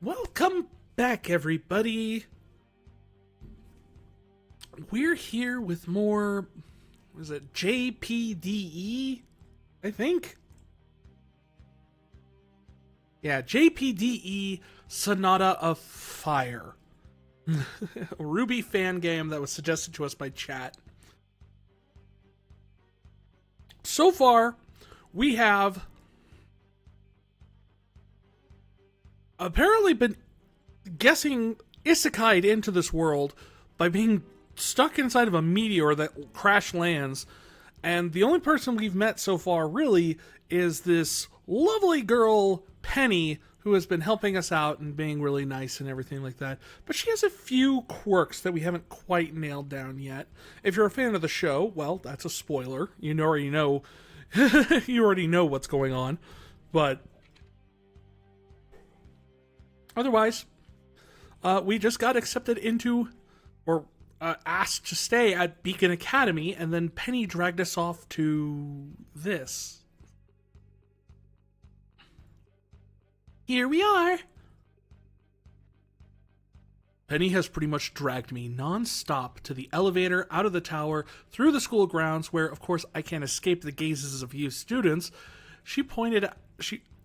Welcome back, everybody. We're here with more, what is it, JPDE, I think? Yeah, JPDE Sonata of Fire. A Ruby fan game that was suggested to us by chat. So far, we have apparently been guessing isekai'd into this world by being stuck inside of a meteor that crash lands, and the only person we've met so far really is this lovely girl Penny, who has been helping us out and being really nice and everything like that. But she has a few quirks that we haven't quite nailed down yet. If you're a fan of the show, well, that's a spoiler. You already know you already know what's going on. But otherwise, we just got accepted into, or asked to stay at Beacon Academy, and then Penny dragged us off to this. Here we are. Penny has pretty much dragged me non-stop to the elevator, out of the tower, through the school grounds, where, of course, I can't escape the gazes of you students.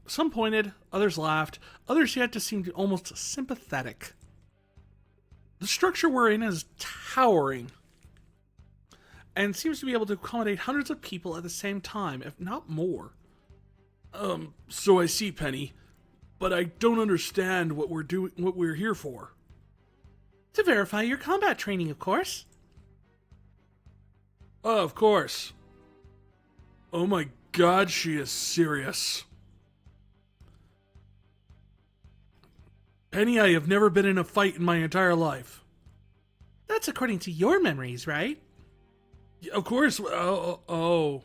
Some pointed, others laughed, others yet just seemed almost sympathetic. The structure we're in is towering, and seems to be able to accommodate hundreds of people at the same time, if not more. So I see, Penny, but I don't understand what we're here for. To verify your combat training, of course. Of course. Oh my god, she is serious. Penny, I have never been in a fight in my entire life. That's according to your memories, right? Yeah, of course. Oh.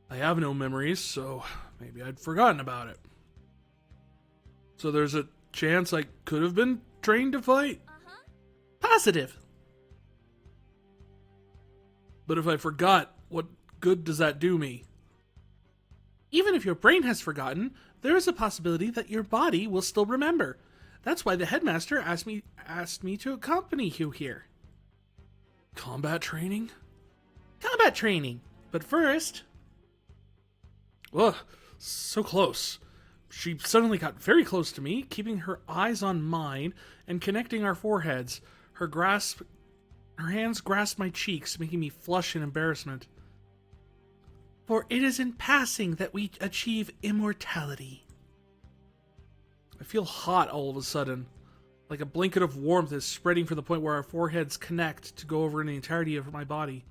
I have no memories, so maybe I'd forgotten about it. So there's a chance I could have been trained to fight? Positive. But if I forgot, what good does that do me? Even if your brain has forgotten, there is a possibility that your body will still remember. That's why the headmaster asked me to accompany you here. Combat training? Combat training. But first... Ugh, so close. She suddenly got very close to me, keeping her eyes on mine and connecting our foreheads. Her hands grasped my cheeks, making me flush in embarrassment. For it is in passing that we achieve immortality. I feel hot all of a sudden. Like a blanket of warmth is spreading from the point where our foreheads connect to go over in the entirety of my body.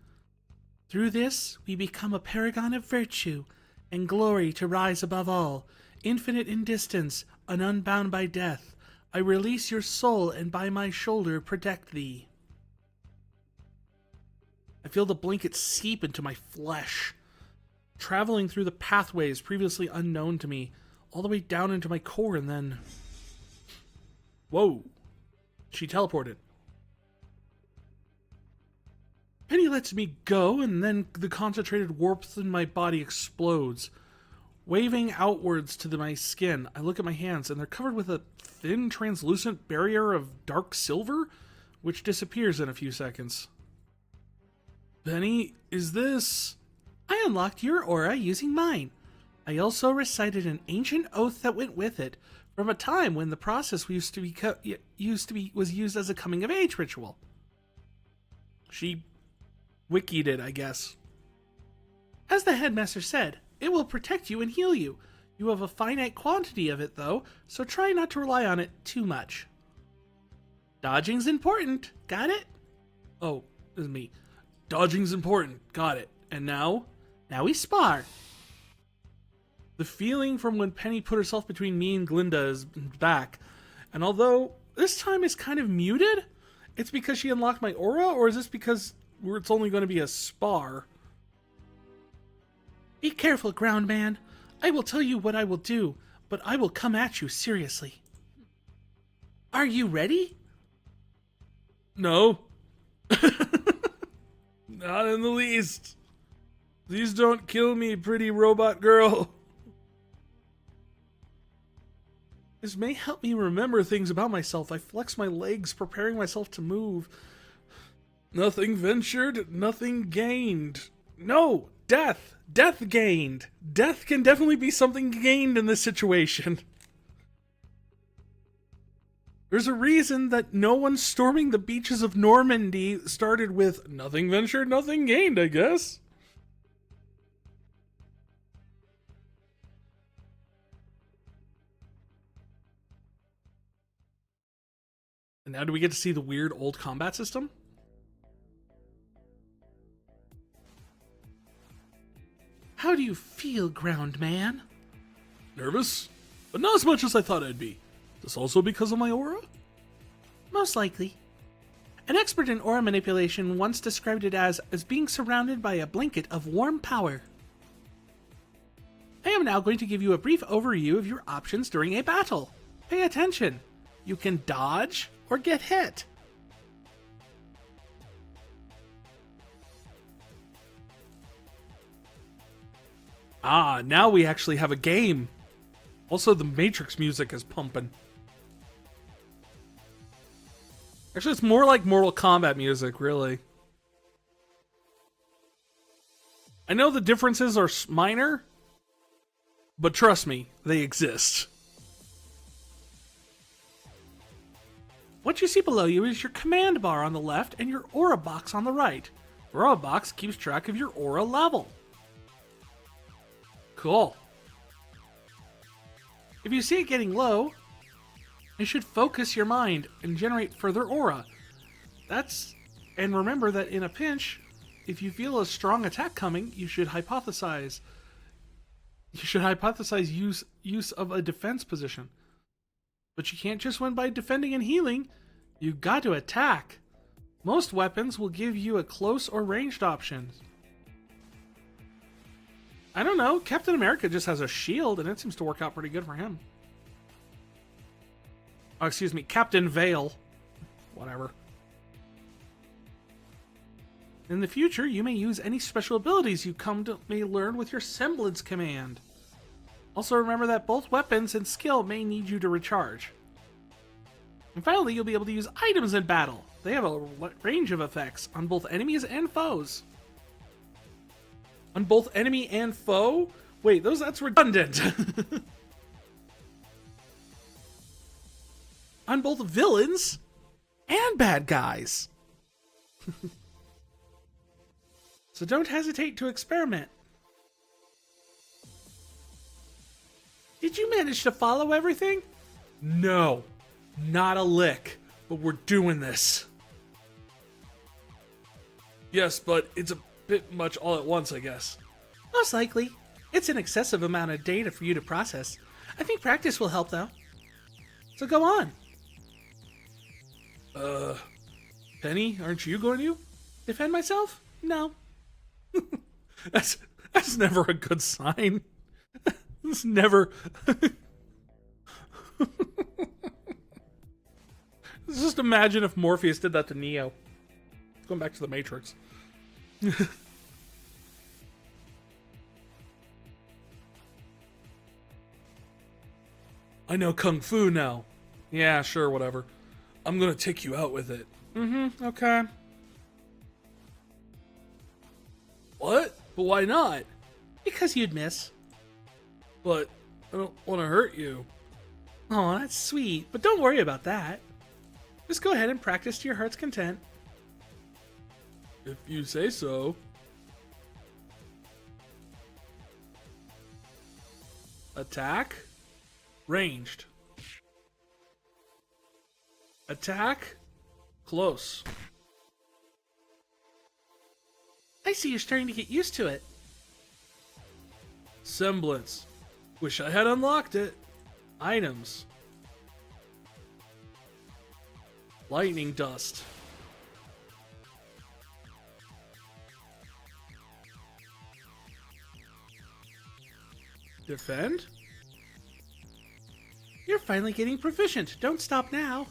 Through this, we become a paragon of virtue, and glory to rise above all. Infinite in distance, and unbound by death, I release your soul and by my shoulder protect thee. I feel the blanket seep into my flesh, traveling through the pathways previously unknown to me, all the way down into my core, and then... Whoa. She teleported. Penny lets me go, and then the concentrated warmth in my body explodes. Waving outwards to my skin, I look at my hands, and they're covered with a thin, translucent barrier of dark silver, which disappears in a few seconds. Penny, is this... I unlocked your aura using mine. I also recited an ancient oath that went with it, from a time when the process was used as a coming-of-age ritual. She wikied it, I guess. As the headmaster said, it will protect you and heal you. You have a finite quantity of it, though, so try not to rely on it too much. Dodging's important. Got it? Oh, this is me. Dodging's important. Got it. And now? Now we spar. The feeling from when Penny put herself between me and Glinda is back. And although this time is kind of muted, it's because she unlocked my aura, or is this because it's only going to be a spar? Be careful, ground man. I will tell you what I will do, but I will come at you seriously. Are you ready? No. Not in the least. Please don't kill me, pretty robot girl. This may help me remember things about myself. I flex my legs, preparing myself to move. Nothing ventured, nothing gained. No! Death! Death gained! Death can definitely be something gained in this situation. There's a reason that no one storming the beaches of Normandy started with nothing ventured, nothing gained, I guess. And now do we get to see the weird old combat system? How do you feel, ground man? Nervous, but not as much as I thought I'd be. This also because of my aura? Most likely. An expert in aura manipulation once described it as being surrounded by a blanket of warm power. I am now going to give you a brief overview of your options during a battle. Pay attention. You can dodge or get hit. Ah, now we actually have a game. Also, the Matrix music is pumping. Actually, it's more like Mortal Kombat music, really. I know the differences are minor, but trust me, they exist. What you see below you is your command bar on the left and your aura box on the right. The aura box keeps track of your aura level. Cool. If you see it getting low, you should focus your mind and generate further aura. And remember that in a pinch, if you feel a strong attack coming, you should hypothesize. Use of a defense position. But you can't just win by defending and healing. You got to attack. Most weapons will give you a close or ranged option. I don't know, Captain America just has a shield and it seems to work out pretty good for him. Oh, excuse me, Captain Vale. Whatever. In the future, you may use any special abilities you may learn with your Semblance command. Also remember that both weapons and skill may need you to recharge. And finally, you'll be able to use items in battle. They have a range of effects on both enemies and foes. On both enemy and foe? Wait, that's redundant. On both villains and bad guys. So don't hesitate to experiment. Did you manage to follow everything? No, not a lick, but we're doing this. Yes, but it's a bit much all at once, I guess. Most likely. It's an excessive amount of data for you to process. I think practice will help, though. So go on. Penny, aren't you going to? Defend myself? No. That's never a good sign. It's never... Just imagine if Morpheus did that to Neo. Going back to the Matrix. I know Kung Fu now. Yeah, sure, whatever. I'm gonna take you out with it. Okay. What? But why not? Because you'd miss. But I don't want to hurt you. Oh, that's sweet. But don't worry about that. Just go ahead and practice to your heart's content. If you say so. Attack. Ranged. Attack. Close. I see you're starting to get used to it. Semblance. Wish I had unlocked it. Items. Lightning dust. Defend? You're finally getting proficient. Don't stop now.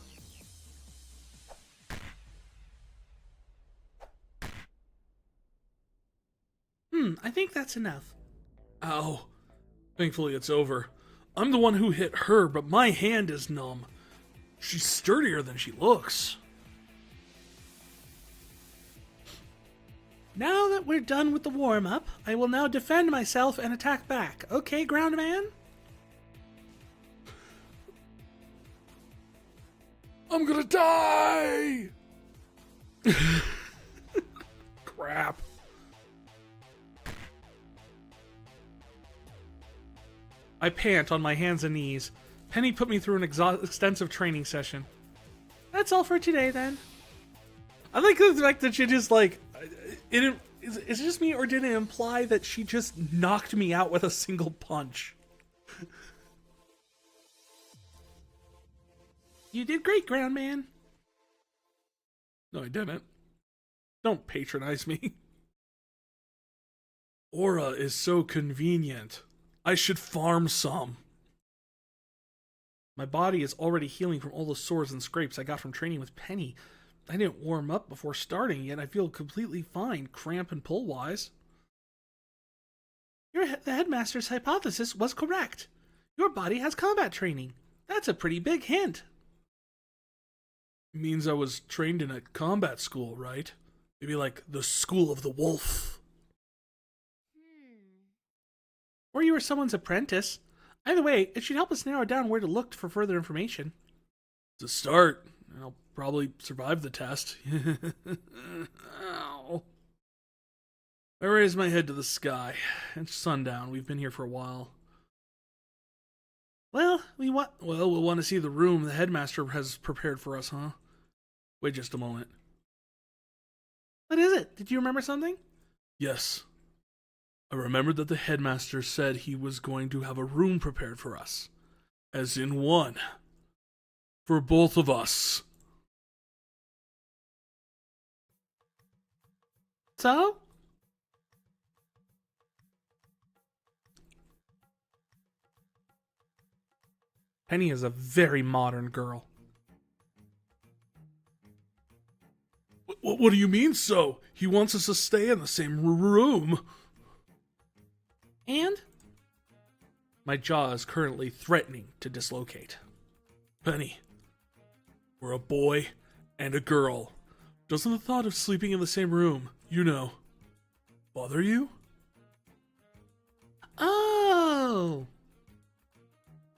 I think that's enough. Ow. Thankfully it's over. I'm the one who hit her, but my hand is numb. She's sturdier than she looks. Now that we're done with the warm-up, I will now defend myself and attack back. Okay, ground man? I'm gonna die! Crap. I pant on my hands and knees. Penny put me through an extensive training session. That's all for today, then. I like the fact that she just, like... Is it just me, or did it imply that she just knocked me out with a single punch? You did great, ground man. No, I didn't. Don't patronize me. Aura is so convenient. I should farm some. My body is already healing from all the sores and scrapes I got from training with Penny. I didn't warm up before starting, yet I feel completely fine, cramp and pull-wise. The headmaster's hypothesis was correct. Your body has combat training. That's a pretty big hint. Means I was trained in a combat school, right? Maybe like the School of the Wolf. Or you were someone's apprentice. Either way, it should help us narrow down where to look for further information. To start, I'll probably survive the test. Ow. I raise my head to the sky. It's sundown. We've been here for a while. Well, we'll want to see the room the headmaster has prepared for us, huh? Wait just a moment. What is it? Did you remember something? Yes. I remembered that the headmaster said he was going to have a room prepared for us. As in one. For both of us. So? Penny is a very modern girl. What do you mean so? He wants us to stay in the same room. And? My jaw is currently threatening to dislocate. Penny, we're a boy and a girl. Doesn't the thought of sleeping in the same room, bother you? Oh!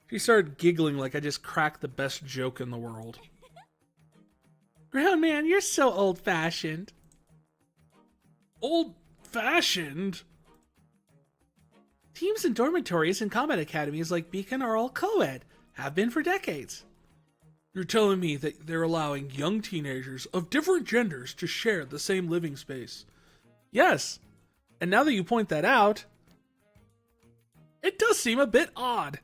She started giggling like I just cracked the best joke in the world. Ground man, you're so old-fashioned. Old-fashioned? Teams in dormitories and combat academies like Beacon are all co-ed. Have been for decades. You're telling me that they're allowing young teenagers of different genders to share the same living space? Yes. And now that you point that out, it does seem a bit odd.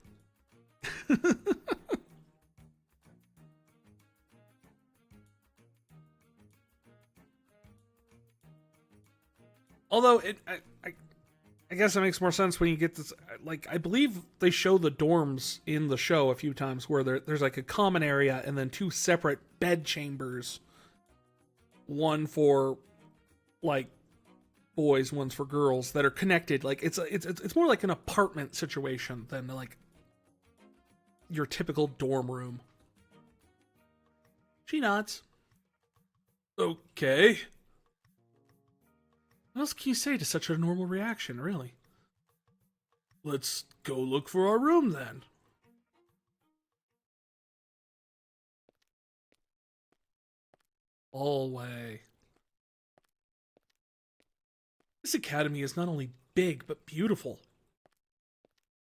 Although I guess it makes more sense when you get this. Like, I believe they show the dorms in the show a few times where there's like a common area and then two separate bed chambers. One for like boys, one's for girls that are connected. Like it's more like an apartment situation than like your typical dorm room. She nods. Okay. What else can you say to such a normal reaction, really? Let's go look for our room, then. Hallway. This academy is not only big, but beautiful.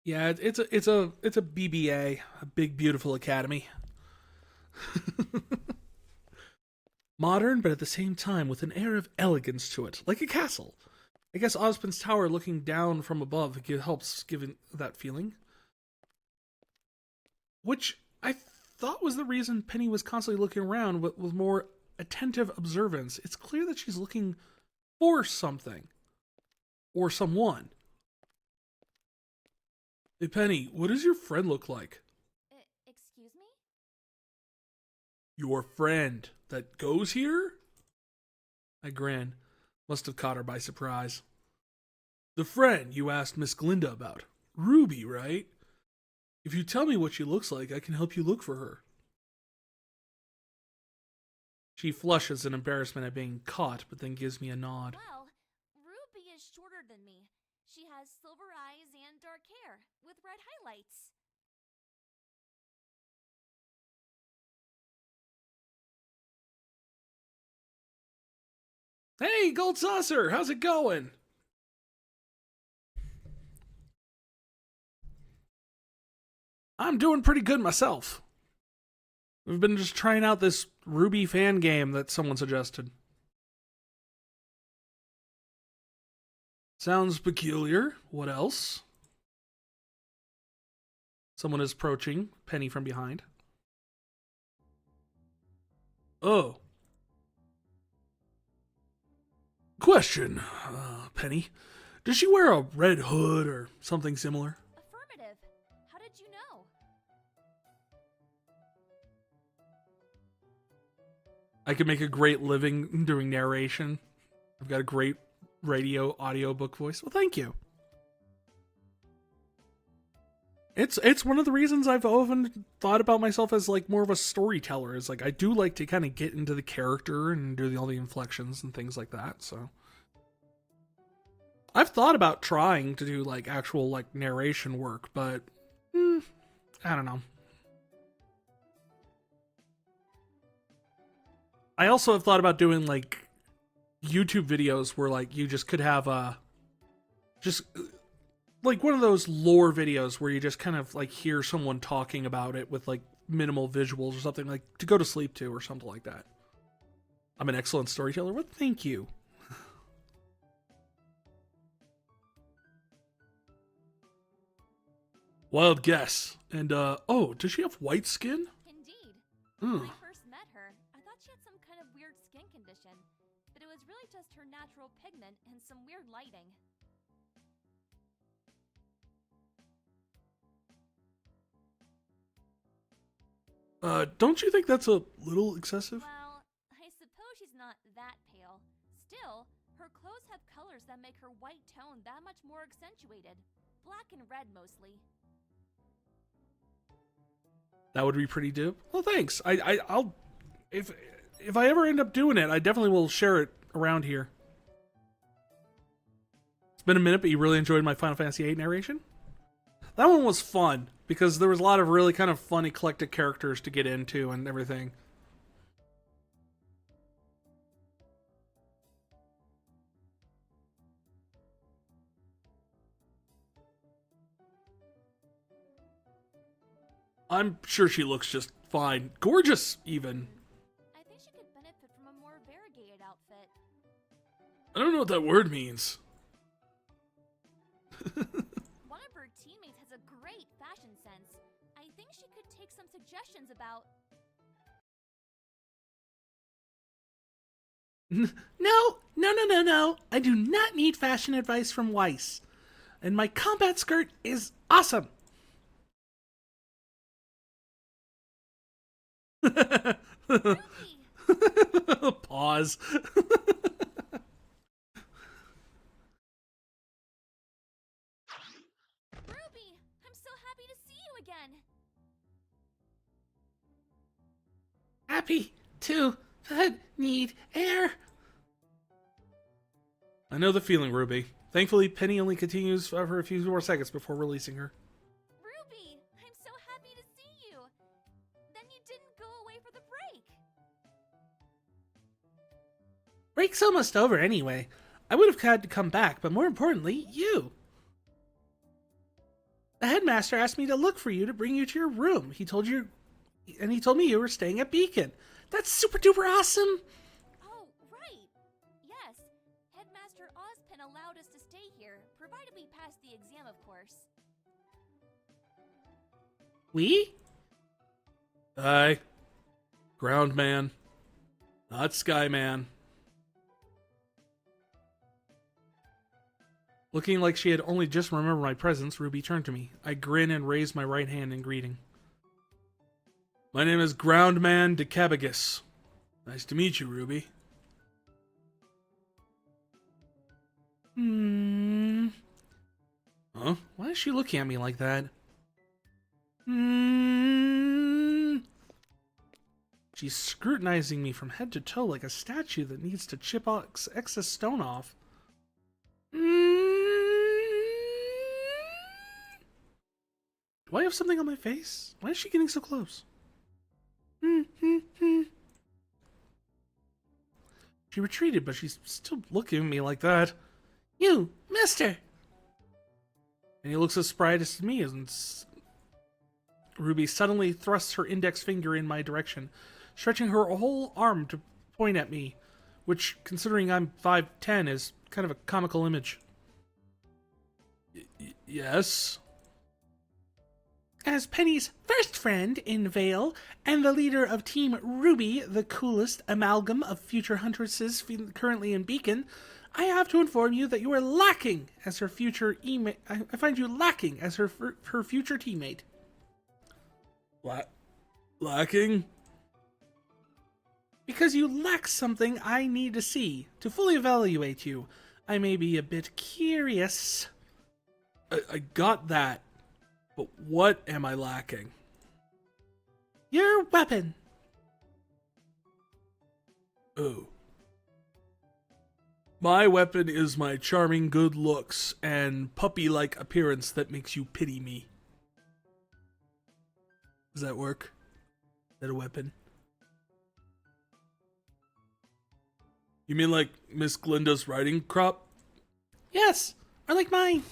Yeah, it's a BBA, a big, beautiful academy. Modern, but at the same time with an air of elegance to it, like a castle. I guess Ozpin's tower looking down from above helps give that feeling. Which I thought was the reason Penny was constantly looking around with more attentive observance. It's clear that she's looking for something. Or someone. Hey Penny, what does your friend look like? Excuse me? Your friend that goes here? I grin. Must have caught her by surprise. The friend you asked Miss Glinda about. Ruby, right? If you tell me what she looks like, I can help you look for her. She flushes in embarrassment at being caught, but then gives me a nod. Well, Ruby is shorter than me. She has silver eyes and dark hair with red highlights. Hey, Gold Saucer, how's it going? I'm doing pretty good myself. We've been just trying out this Ruby fan game that someone suggested. Sounds peculiar. What else? Someone is approaching Penny from behind. Oh. Question, Penny. Does she wear a red hood or something similar? Affirmative. How did you know? I could make a great living doing narration. I've got a great radio audiobook voice. Well, thank you. It's one of the reasons I've often thought about myself as like more of a storyteller. Is like I do like to kind of get into the character and do all the inflections and things like that. So I've thought about trying to do like actual like narration work, but I don't know. I also have thought about doing like YouTube videos where like you just could have just like one of those lore videos where you just kind of like hear someone talking about it with like minimal visuals or something, like to go to sleep to or something like that. I'm an excellent storyteller. Well, thank you. Wild guess. And oh, does she have white skin? Indeed. Hmm. When I first met her, I thought she had some kind of weird skin condition, but it was really just her natural pigment and some weird lighting. Don't you think that's a little excessive? Well, I suppose she's not that pale. Still, her clothes have colors that make her white tone that much more accentuated. Black and red mostly. That would be pretty dope. Well, thanks. I'll if I ever end up doing it, I definitely will share it around here. It's been a minute, but you really enjoyed my Final Fantasy VIII narration? That one was fun because there was a lot of really kind of fun, eclectic characters to get into and everything. I'm sure she looks just fine. Gorgeous, even. I think she could benefit from a more variegated outfit. I don't know what that word means. One of her teammates has a great fashion sense. I think she could take some suggestions about. No. I do not need fashion advice from Weiss. And my combat skirt is awesome. Ruby! Pause. Ruby! I'm so happy to see you again! Happy to need air. I know the feeling, Ruby. Thankfully, Penny only continues for a few more seconds before releasing her. Ruby! I'm so happy to see you! Then you didn't go away for the break! Break's almost over anyway. I would have had to come back, but more importantly, you. The headmaster asked me to look for you to bring you to your room. He told me you were staying at Beacon. That's super duper awesome. Oh, right! Yes, Headmaster Ozpin allowed us to stay here, provided we passed the exam, of course. We? Aye. Ground man. Not sky man. Looking like she had only just remembered my presence, Ruby turned to me. I grinned and raised my right hand in greeting. My name is Groundman Decabagus. Nice to meet you, Ruby. Huh? Why is she looking at me like that? She's scrutinizing me from head to toe like a statue that needs to chip excess stone off. Do I have something on my face? Why is she getting so close? She retreated, but she's still looking at me like that. You, mister! And he looks as surprised as me, and Ruby suddenly thrusts her index finger in my direction, stretching her whole arm to point at me, which, considering I'm 5'10", is kind of a comical image. Yes? As Penny's first friend in Vale, and the leader of Team Ruby, the coolest amalgam of future huntresses currently in Beacon, I have to inform you that you are lacking as her future I find you lacking as her future teammate. Lacking? Because you lack something I need to see to fully evaluate you. I may be a bit curious. I got that. But what am I lacking? Your weapon. Oh. My weapon is my charming good looks and puppy-like appearance that makes you pity me. Does that work? Is that a weapon? You mean like Miss Glinda's riding crop? Yes, or like mine.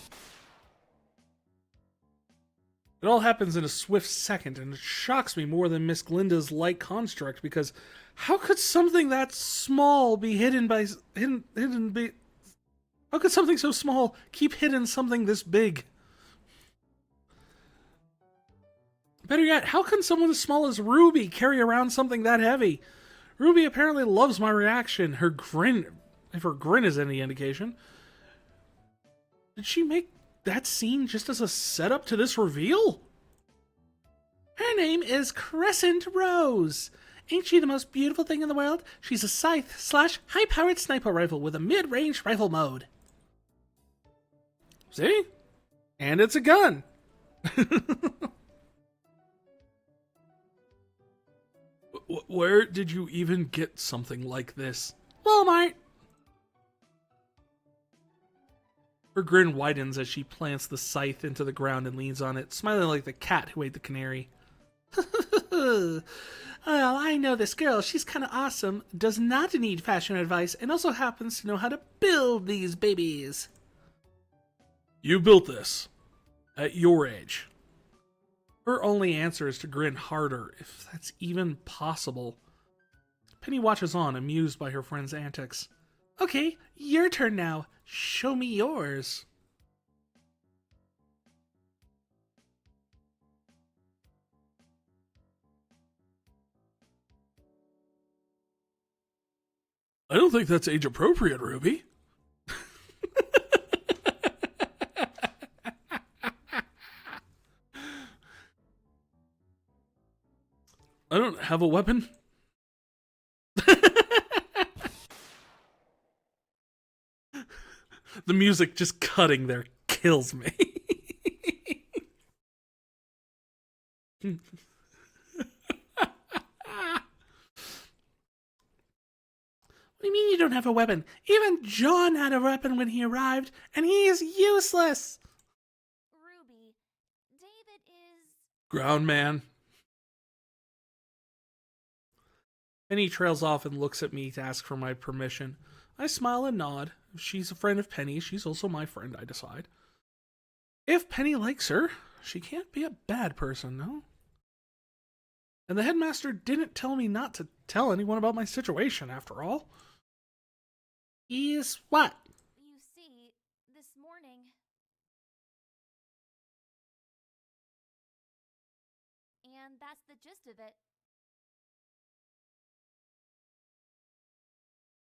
It all happens in a swift second, and it shocks me more than Miss Glinda's light construct, because how could something that small be hidden by... How could something so small keep hidden something this big? Better yet, how can someone as small as Ruby carry around something that heavy? Ruby apparently loves my reaction, her grin, if her grin is any indication. Did she make that scene just as a setup to this reveal? Her name is Crescent Rose. Ain't she the most beautiful thing in the world? She's a scythe/high-powered sniper rifle with a mid-range rifle mode. See? And it's a gun. Where did you even get something like this? Walmart. Her grin widens as she plants the scythe into the ground and leans on it, smiling like the cat who ate the canary. Well, I know this girl. She's kind of awesome, does not need fashion advice, and also happens to know how to build these babies. You built this. At your age. Her only answer is to grin harder, if that's even possible. Penny watches on, amused by her friend's antics. Okay, your turn now. Show me yours. I don't think that's age appropriate, Ruby. I don't have a weapon. The music just cutting there kills me. What do you mean you don't have a weapon? Even John had a weapon when he arrived, and he is useless. Ruby, David is... Ground man. Penny trails off and looks at me to ask for my permission. I smile and nod. If she's a friend of Penny, she's also my friend, I decide. If Penny likes her, she can't be a bad person, no? And the headmaster didn't tell me not to tell anyone about my situation, after all. Is what? You see, this morning... And that's the gist of it.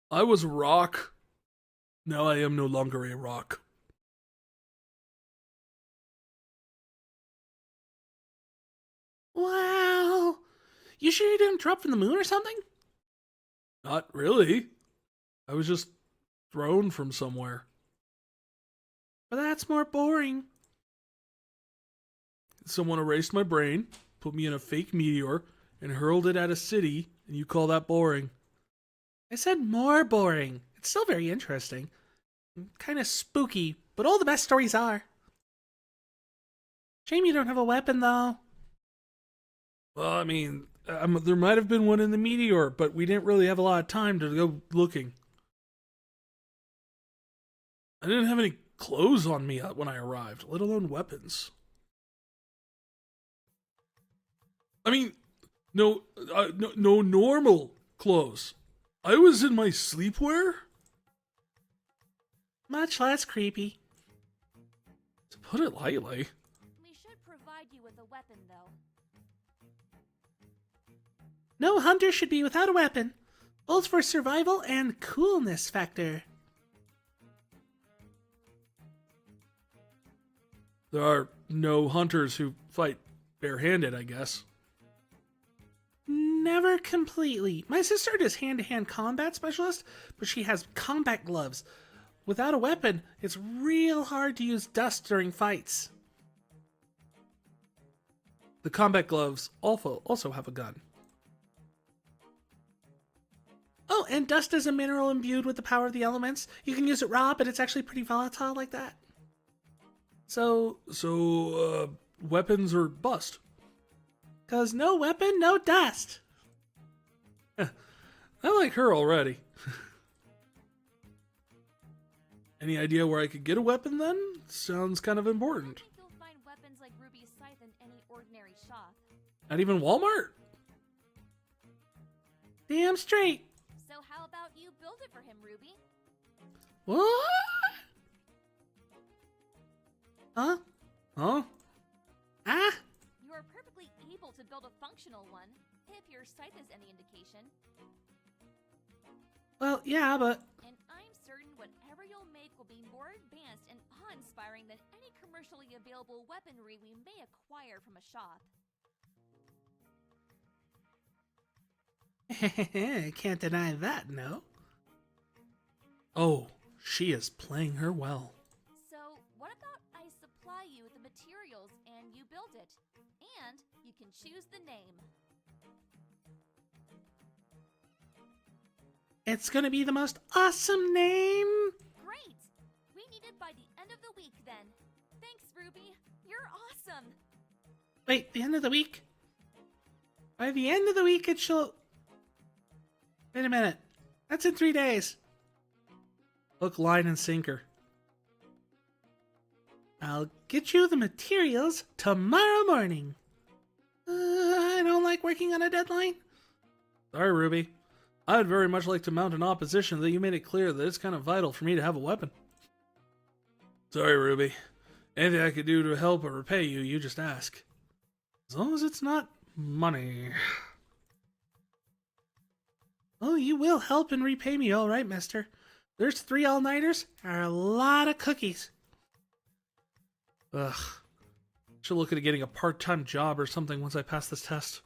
I was a rock. Now I am no longer a rock. Wow. You sure you didn't drop from the moon or something? Not really. I was just thrown from somewhere. But that's more boring. someone erased my brain, put me in a fake meteor, and hurled it at a city, and you call that boring. I said more boring. It's still very interesting. Kind of spooky, but all the best stories are. Shame you don't have a weapon, though. Well, I mean, there might have been one in the meteor, but we didn't really have a lot of time to go looking. I didn't have any clothes on me when I arrived, let alone weapons. I mean, no normal clothes. I was in my sleepwear? Much less creepy. To put it lightly. We should provide you with a weapon, though. No hunter should be without a weapon, both for survival and coolness factor. There are no hunters who fight barehanded, I guess. Never completely. My sister is hand-to-hand combat specialist, but she has combat gloves. Without a weapon, it's real hard to use dust during fights. The combat gloves also have a gun. Oh, and dust is a mineral imbued with the power of the elements. You can use it raw, but it's actually pretty volatile like that. So, weapons are bust. 'Cause no weapon, no dust. I like her already. Any idea where I could get a weapon then? Sounds kind of I important. think you'll find weapons like Ruby's scythe in any ordinary shop. Not even Walmart? Damn straight. So how about you build it for him, Ruby? What? Huh? Huh? Ah? You are perfectly able to build a functional one, if your scythe is any indication. Well, yeah, but And I'm certain whatever you'll make will be more advanced and awe-inspiring than any commercially available weaponry we may acquire from a shop. can't deny that, no? Oh, she is playing her well. So, what about I supply you the materials and you build it? And you can choose the name. It's gonna be the most awesome name. Great! We need it by the end of the week then. Thanks, Ruby. You're awesome. Wait, the end of the week? By the end of the week, it shall... Wait a minute. That's in 3 days. Hook, line, and sinker. I'll get you the materials tomorrow morning. I don't like working on a deadline. Sorry, Ruby. I'd very much like to mount an opposition that you made it clear that it's kind of vital for me to have a weapon. Sorry, Ruby. Anything I could do to help or repay you, you just ask. As long as it's not money. Oh, you will help and repay me, all right, mister. There's 3 all-nighters are a lot of cookies. Ugh. Should look at getting a part-time job or something once I pass this test.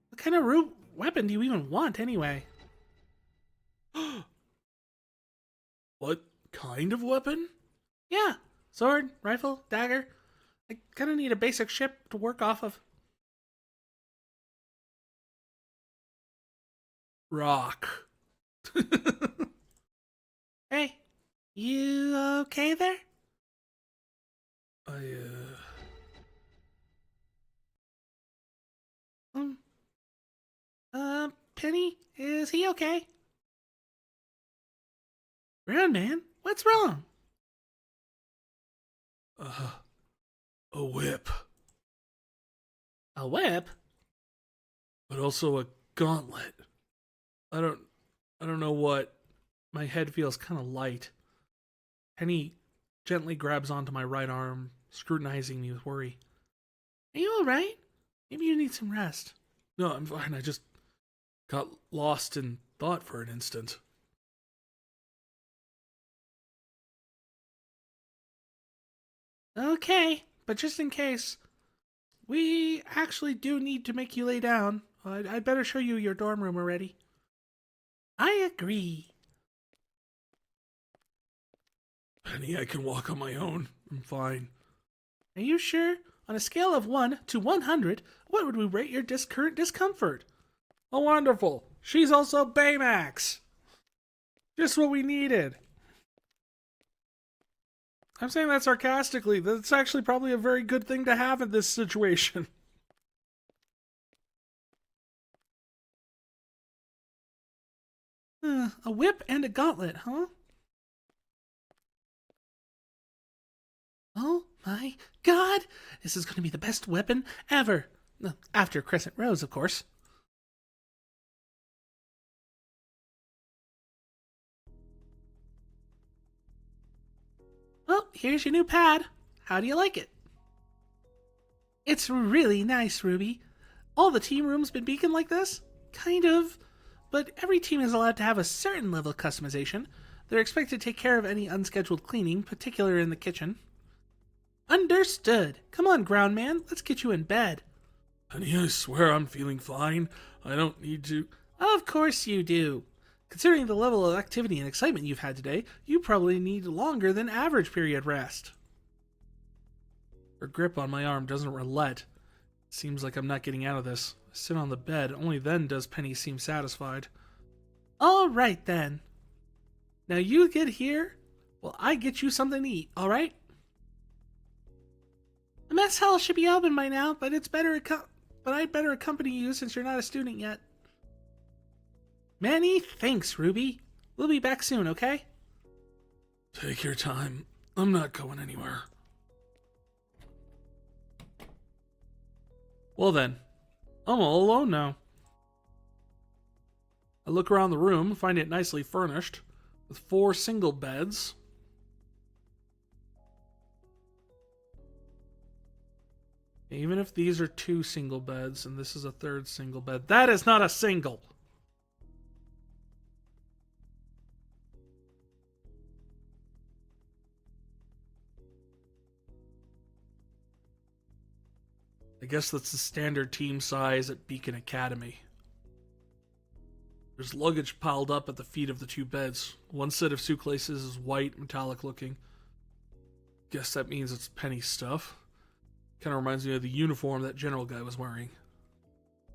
What kind of weapon do you even want, anyway? What kind of weapon? Yeah, sword, rifle, dagger. I kind of need a basic ship to work off of. Rock. Hey, you okay there? Penny, is he okay? Brown man, what's wrong? A whip. A whip? But also a gauntlet. I don't know what. My head feels kind of light. Penny gently grabs onto my right arm, scrutinizing me with worry. Are you alright? Maybe you need some rest. No, I'm fine. I just got lost in thought for an instant. Okay, but just in case, we actually do need to make you lay down. I'd better show you your dorm room already. I agree. Penny, I can walk on my own. I'm fine. Are you sure? On a scale of 1 to 100, what would we rate your current discomfort? Oh, wonderful. She's also Baymax. Just what we needed. I'm saying that sarcastically. That's actually probably a very good thing to have in this situation. A whip and a gauntlet, huh? Oh my god! This is going to be the best weapon ever. After Crescent Rose, of course. Well, here's your new pad. How do you like it? It's really nice, Ruby. All the team rooms been beacon like this? Kind of. But every team is allowed to have a certain level of customization. They're expected to take care of any unscheduled cleaning, particularly in the kitchen. Understood. Come on, ground man. Let's get you in bed. Honey, I swear I'm feeling fine. I don't need to... Of course you do. Considering the level of activity and excitement you've had today, you probably need longer than average period rest. Her grip on my arm doesn't relent. Seems like I'm not getting out of this. I sit on the bed, only then does Penny seem satisfied. All right, then. Now you get here, while I get you something to eat, all right? The mess hall should be open by now, but I'd better accompany you since you're not a student yet. Many thanks, Ruby. We'll be back soon, okay? Take your time. I'm not going anywhere. Well then, I'm all alone now. I look around the room, find it nicely furnished, with 4 single beds. Even if these are 2 single beds and this is a 3rd single bed, that is not a single! I guess that's the standard team size at Beacon Academy. There's luggage piled up at the feet of the 2 beds. One set of suitcases is white, metallic looking. Guess that means it's Penny's stuff. Kind of reminds me of the uniform that general guy was wearing.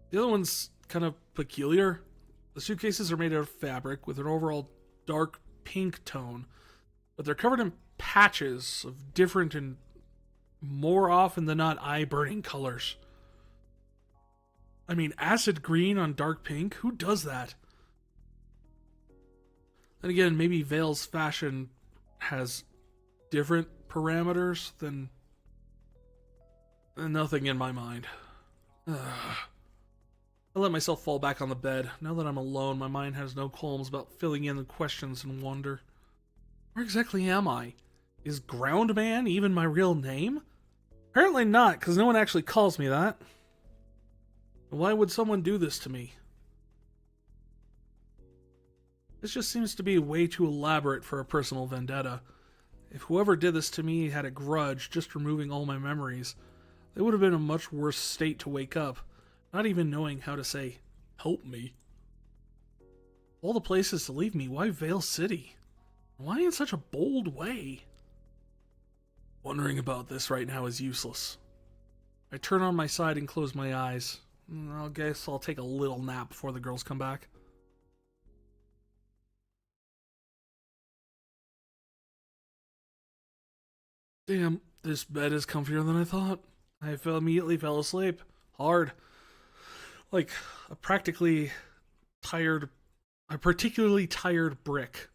The other one's kind of peculiar. The suitcases are made out of fabric with an overall dark pink tone, but they're covered in patches of different and more often than not eye-burning colors. I mean, acid green on dark pink? Who does that? And again, maybe Vale's fashion has different parameters than nothing in my mind. Ugh. I let myself fall back on the bed. Now that I'm alone, my mind has no qualms about filling in the questions and wonder. Where exactly am I? Is Groundman even my real name? Apparently not, because no one actually calls me that. Why would someone do this to me? This just seems to be way too elaborate for a personal vendetta. If whoever did this to me had a grudge, just removing all my memories, they would have been in a much worse state to wake up, not even knowing how to say, help me. All the places to leave me, why Vale City? Why in such a bold way? Wondering about this right now is useless. I turn on my side and close my eyes. I guess I'll take a little nap before the girls come back. Damn, this bed is comfier than I thought. I immediately fell asleep. Hard. Like a particularly tired brick.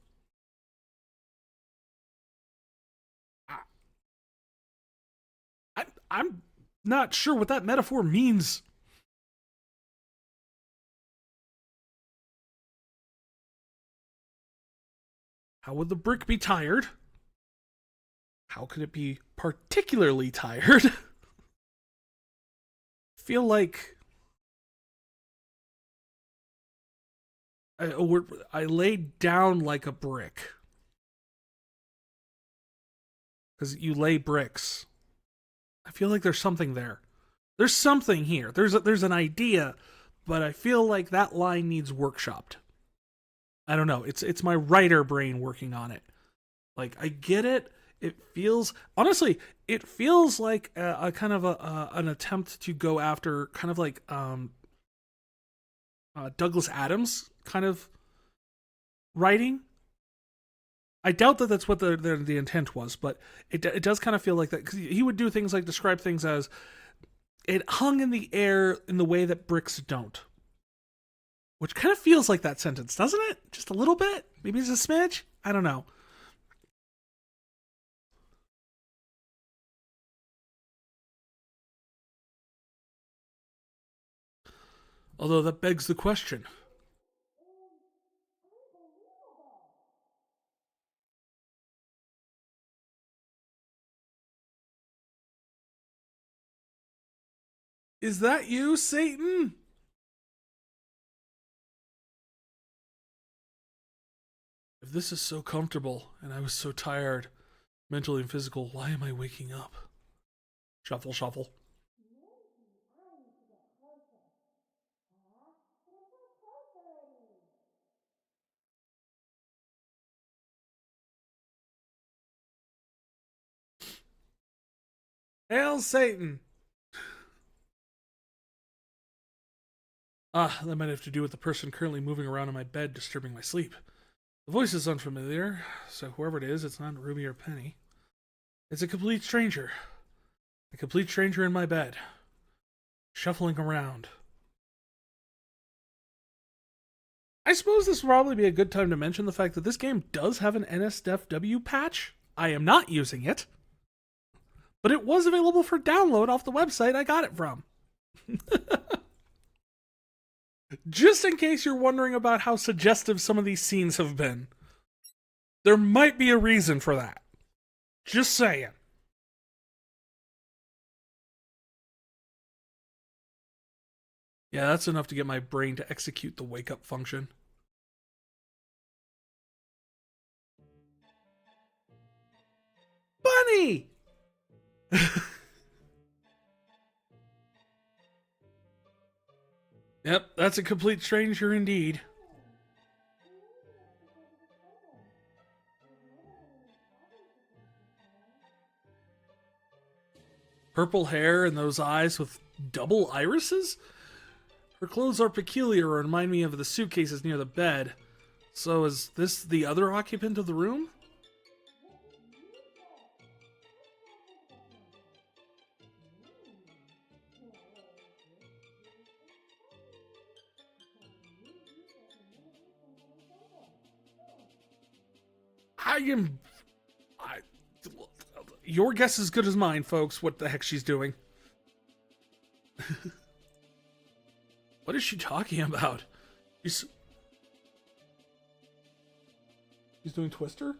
I'm not sure what that metaphor means. How would the brick be tired? How could it be particularly tired? Feel like I laid down like a brick. Because you lay bricks. I feel like there's something there. There's something here. There's an idea, but I feel like that line needs workshopped. I don't know. It's my writer brain working on it. Like, I get it. It feels, honestly, it feels like a kind of an attempt to go after kind of like Douglas Adams kind of writing. I doubt that that's what the intent was, but it does kind of feel like that, because he would do things like describe things as it hung in the air in the way that bricks don't, which kind of feels like that sentence, doesn't it? Just a little bit, maybe it's a smidge. I don't know. Although that begs the question. Is that you, Satan? If this is so comfortable and I was so tired, mentally and physical, why am I waking up? Shuffle, shuffle. Hail Satan! Ah, that might have to do with the person currently moving around in my bed, disturbing my sleep. The voice is unfamiliar, so whoever it is, it's not Ruby or Penny. It's a complete stranger. A complete stranger in my bed. Shuffling around. I suppose this would probably be a good time to mention the fact that this game does have an NSFW patch. I am not using it, but it was available for download off the website I got it from. Just in case you're wondering about how suggestive some of these scenes have been. There might be a reason for that. Just saying. Yeah, that's enough to get my brain to execute the wake up function. Bunny! Yep, that's a complete stranger indeed. Purple hair and those eyes with double irises? Her clothes are peculiar and remind me of the suitcases near the bed. So is this the other occupant of the room? Your guess is as good as mine, folks, what the heck she's doing. What is she talking about? She's doing Twister?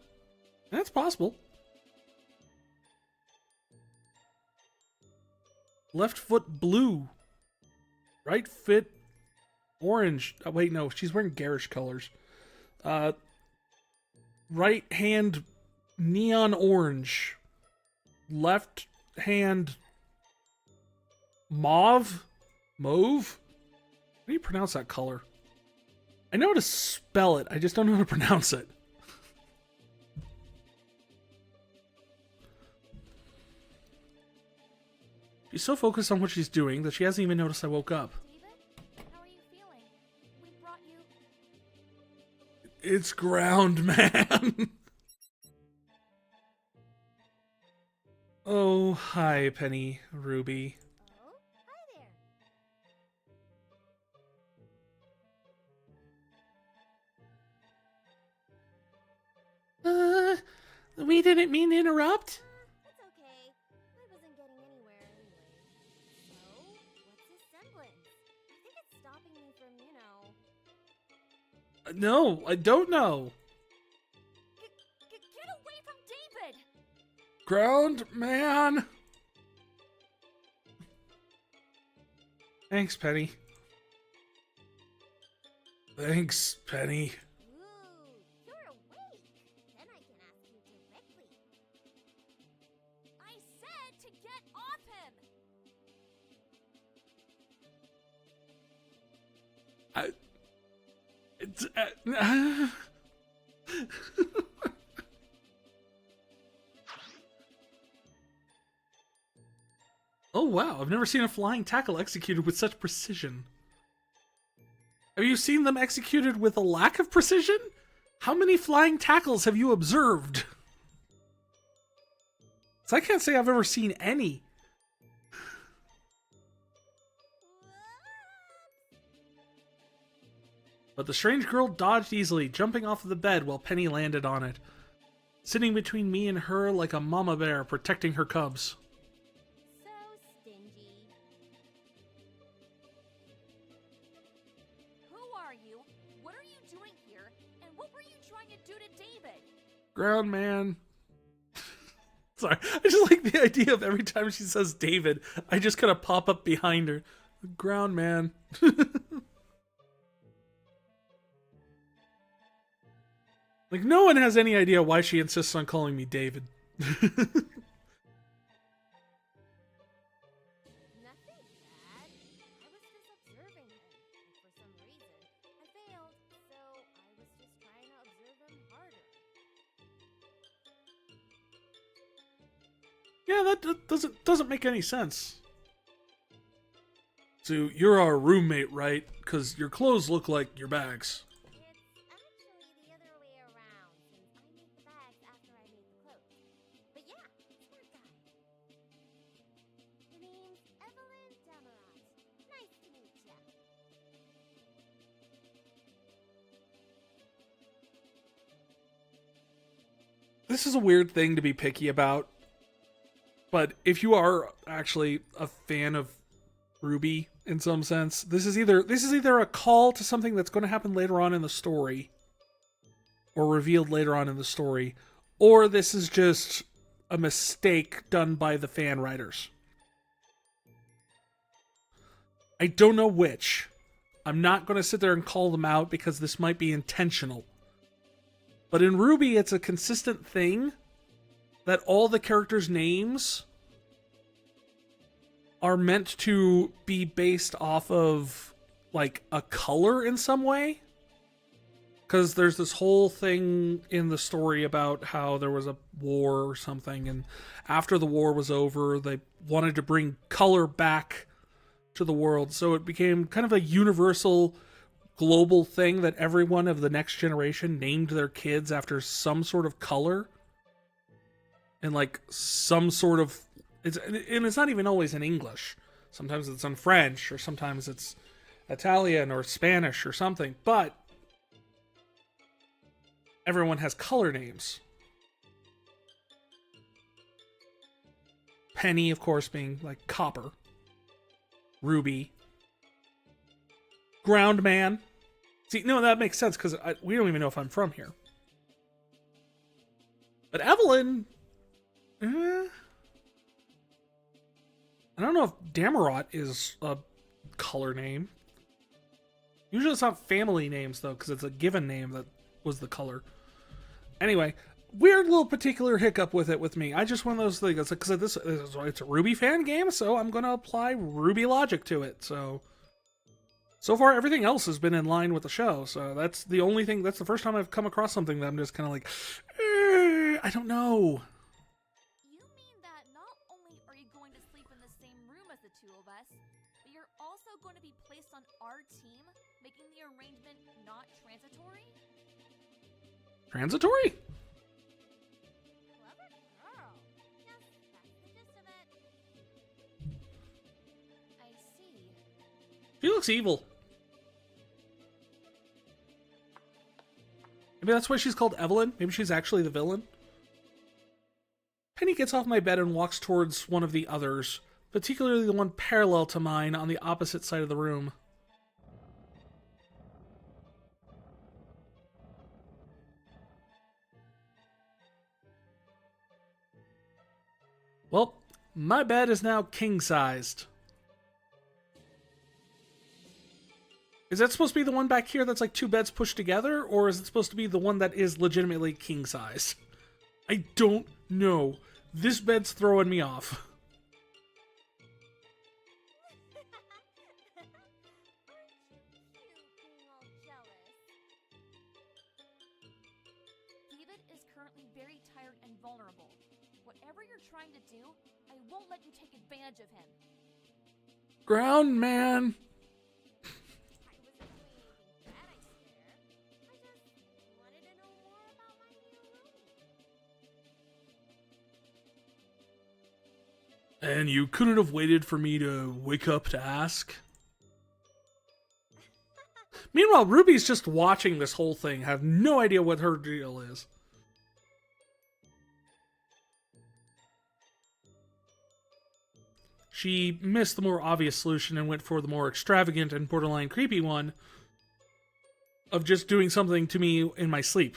That's possible. Left foot blue. Right foot orange. Oh, wait, no, she's wearing garish colors. Right hand neon orange. Left hand mauve? Mauve? How do you pronounce that color? I know how to spell it, I just don't know how to pronounce it. She's so focused on what she's doing that she hasn't even noticed I woke up. David, how are you feeling? We brought you. It's ground, man. Oh, hi, Penny, Ruby. Oh, hi there. We didn't mean to interrupt. That's okay. I wasn't getting anywhere anyway. So, what's his semblance? I think it's stopping me from, No, I don't know. Get away from David! Ground, man. Thanks, Penny. Thanks, Penny. Ooh, you're awake. Then I can ask you directly. I said to get off him! It's, wow, I've never seen a flying tackle executed with such precision. Have you seen them executed with a lack of precision? How many flying tackles have you observed? So I can't say I've ever seen any. But the strange girl dodged easily, jumping off of the bed while Penny landed on it, sitting between me and her like a mama bear protecting her cubs. So stingy. Who are you? What are you doing here? And what were you trying to do to David? Ground man. Sorry, I just like the idea of every time she says David, I just kind of pop up behind her. Ground man. Like, no one has any idea why she insists on calling me David. Nothing bad. I was just observing him. For some reason, I failed, so I was just trying to observe him harder. Yeah, that doesn't make any sense. So, you're our roommate, right? Because your clothes look like your bags. It's actually the other way around, since I made the bags after I made the clothes. But yeah, smart guy. Your name's Evelyn Damarot. Nice to meet ya. This is a weird thing to be picky about. But if you are actually a fan of Ruby in some sense, this is either a call to something that's going to happen later on in the story, or revealed later on in the story, or this is just a mistake done by the fan writers. I don't know which. I'm not going to sit there and call them out because this might be intentional. But in Ruby, it's a consistent thing that all the characters' names are meant to be based off of, like, a color in some way. Because there's this whole thing in the story about how there was a war or something, and after the war was over, they wanted to bring color back to the world. So it became kind of a universal, global thing that everyone of the next generation named their kids after some sort of color. And, like, some sort of... and it's not even always in English. Sometimes it's in French, or sometimes it's Italian or Spanish or something. But everyone has color names. Penny, of course, being like copper. Ruby. Ground man. See, no, that makes sense because we don't even know if I'm from here. But Evelyn... I don't know if Damarot is a color name. Usually it's not family names, though, because it's a given name that was the color. Anyway, weird little particular hiccup with it with me. I just one of those things. Because it's a Ruby fan game, so I'm going to apply Ruby logic to it. So far, everything else has been in line with the show. So that's the only thing. That's the first time I've come across something that I'm just kind of like, I don't know. You mean that not only are you going to sleep in the same room as the two of us, but you're also going to be placed on our team, making the arrangement not transitory? Transitory? Clever girl. Yes, that's the gist of it. I see. She looks evil. Maybe that's why she's called Evelyn. Maybe she's actually the villain. Penny gets off my bed and walks towards one of the others, particularly the one parallel to mine on the opposite side of the room. Well, my bed is now king-sized. Is that supposed to be the one back here that's like two beds pushed together, or is it supposed to be the one that is legitimately king-size? I don't know. This bed's throwing me off. David is currently very tired and vulnerable. Whatever you're trying to do, I won't let you take advantage of him. Ground man. And you couldn't have waited for me to wake up to ask? Meanwhile, Ruby's just watching this whole thing, have no idea what her deal is. She missed the more obvious solution and went for the more extravagant and borderline creepy one of just doing something to me in my sleep.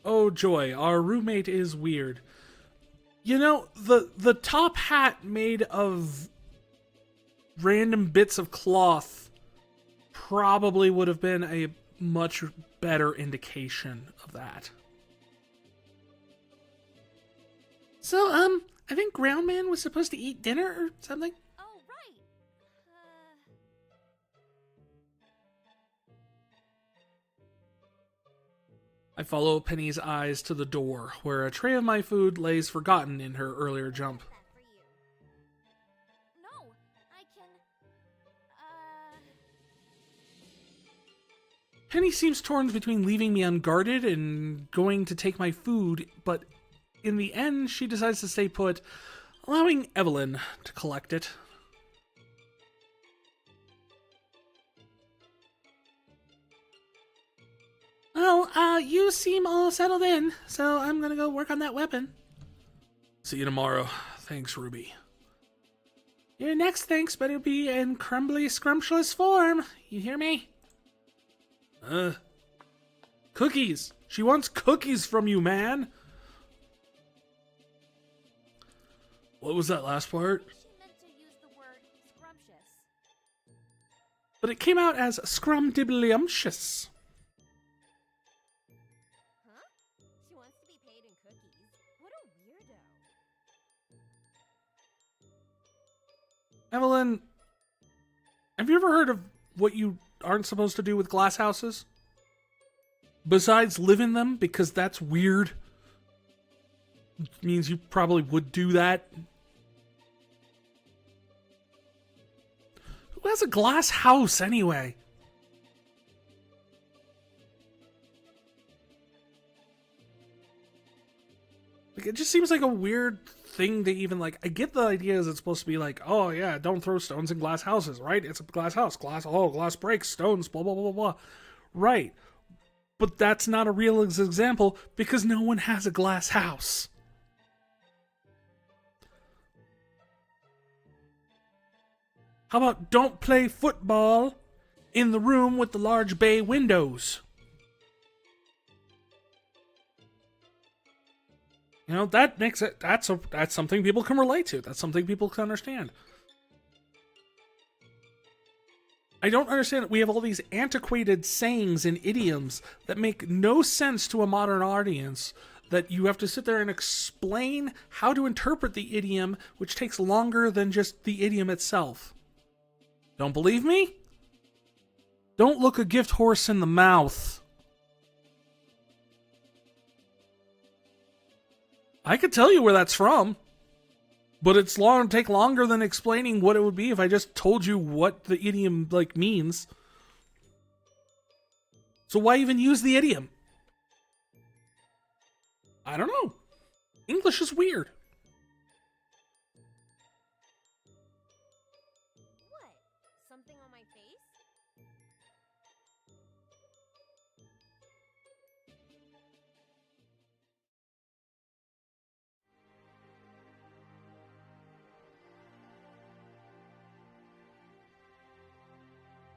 Oh joy, our roommate is weird. You know, the top hat made of random bits of cloth probably would have been a much better indication of that. So, I think Groundman was supposed to eat dinner or something? Oh, right. I follow Penny's eyes to the door, where a tray of my food lays forgotten in her earlier jump. That for you. No, I can. Penny seems torn between leaving me unguarded and going to take my food, but in the end, she decides to stay put, allowing Evelyn to collect it. Well, you seem all settled in, so I'm gonna go work on that weapon. See you tomorrow. Thanks, Ruby. Your next thanks better be in crumbly, scrumptious form. You hear me? Cookies! She wants cookies from you, man! What was that last part? She meant to use the word scrumptious. But it came out as scrumdiddlyumptious. Huh? She wants to be paid in cookies. What a weirdo. Evelyn, have you ever heard of what you aren't supposed to do with glass houses? Besides live in them, because that's weird. It means you probably would do that. Who has a glass house anyway? Like, it just seems like a weird thing to even, like, I get the idea is it's supposed to be like, oh yeah, don't throw stones in glass houses, right? It's a glass house. Glass breaks, stones, blah, blah, blah, blah, blah. Right. But that's not a real example because no one has a glass house. How about don't play football in the room with the large bay windows? You know, that makes it, that's something people can relate to. That's something people can understand. I don't understand that we have all these antiquated sayings and idioms that make no sense to a modern audience, that you have to sit there and explain how to interpret the idiom, which takes longer than just the idiom itself. Don't believe me? Don't look a gift horse in the mouth. I could tell you where that's from, but it's take longer than explaining what it would be if I just told you what the idiom means. So why even use the idiom? I don't know. English is weird. What? Something on my face?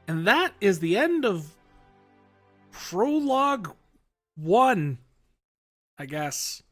And that is the end of Prologue 1, I guess.